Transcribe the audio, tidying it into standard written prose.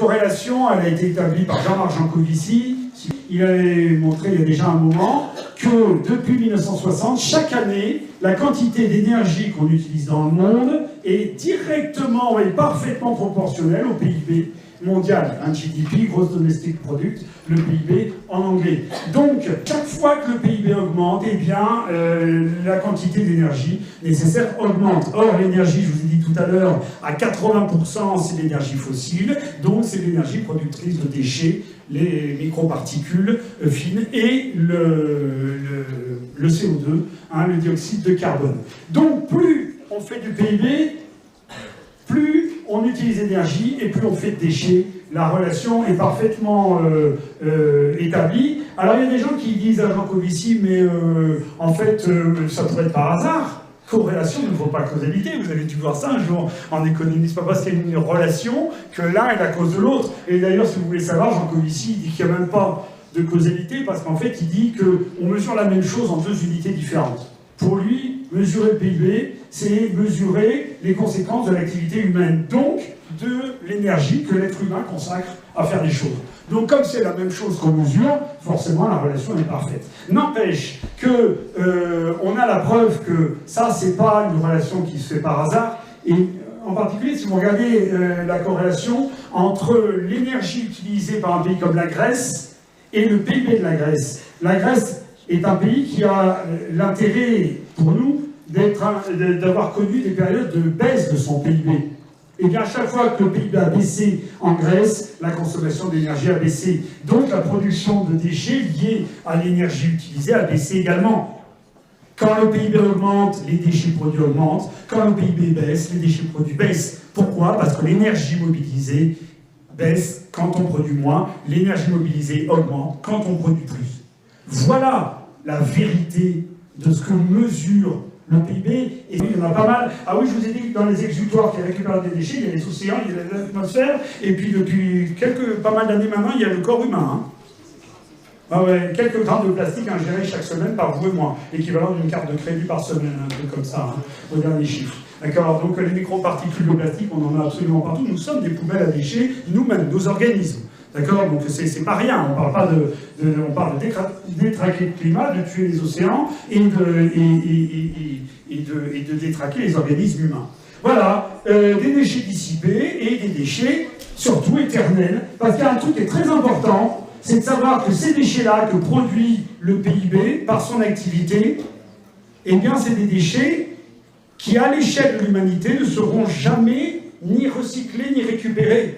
corrélation, elle a été établie par Jean-Marc Jancovici. Il avait montré il y a déjà un moment que depuis 1960, chaque année, la quantité d'énergie qu'on utilise dans le monde est directement et parfaitement proportionnelle au PIB mondial, un GDP, Gross Domestic Product, le PIB en anglais. Donc, chaque fois que le PIB augmente, eh bien, la quantité d'énergie nécessaire augmente. Or, l'énergie, je vous ai dit tout à l'heure, à 80%, c'est l'énergie fossile, donc c'est l'énergie productrice de déchets, les microparticules fines et le CO2, hein, le dioxyde de carbone. Donc, plus on fait du PIB, plus on utilise l'énergie et plus on fait de déchets. La relation est parfaitement établie. Alors il y a des gens qui disent à Jancovici, mais en fait, ça pourrait être par hasard. Corrélation ne vaut pas causalité. Vous avez dû voir ça un jour en économie. C'est pas parce qu'il y a une relation que l'un est la cause de l'autre. Et d'ailleurs, si vous voulez savoir, Jancovici dit qu'il n'y a même pas de causalité parce qu'en fait, il dit qu'on mesure la même chose en deux unités différentes. Pour lui, mesurer le PIB, c'est mesurer les conséquences de l'activité humaine, donc de l'énergie que l'être humain consacre à faire des choses. Donc comme c'est la même chose qu'on mesure, forcément la relation est parfaite. N'empêche que on a la preuve que ça, c'est pas une relation qui se fait par hasard, et en particulier si vous regardez la corrélation entre l'énergie utilisée par un pays comme la Grèce et le PIB de la Grèce. La Grèce est un pays qui a l'intérêt, pour nous, d'avoir connu des périodes de baisse de son PIB. Et bien, à chaque fois que le PIB a baissé en Grèce, la consommation d'énergie a baissé. Donc, la production de déchets liés à l'énergie utilisée a baissé également. Quand le PIB augmente, les déchets produits augmentent. Quand le PIB baisse, les déchets produits baissent. Pourquoi? Parce que l'énergie mobilisée baisse quand on produit moins. L'énergie mobilisée augmente quand on produit plus. Voilà la vérité de ce que mesure le PIB, et il y en a pas mal. Ah oui, je vous ai dit que dans les exutoires qui récupèrent des déchets, il y a les océans, il y a l'atmosphère, et puis depuis pas mal d'années maintenant, il y a le corps humain. Hein. Ah ouais, quelques grammes de plastique ingérés chaque semaine par vous et moi, équivalent d'une carte de crédit par semaine, un truc comme ça, hein, au dernier chiffre. D'accord? Donc les microparticules de plastique, on en a absolument partout. Nous sommes des poubelles à déchets, nous-mêmes, nos organismes. D'accord? Donc c'est pas rien, on parle de détraquer le climat, de tuer les océans et de détraquer les organismes humains. Voilà, des déchets dissipés et des déchets surtout éternels, parce qu'il y a un truc qui est très important, c'est de savoir que ces déchets-là que produit le PIB par son activité, eh bien c'est des déchets qui, à l'échelle de l'humanité, ne seront jamais ni recyclés ni récupérés.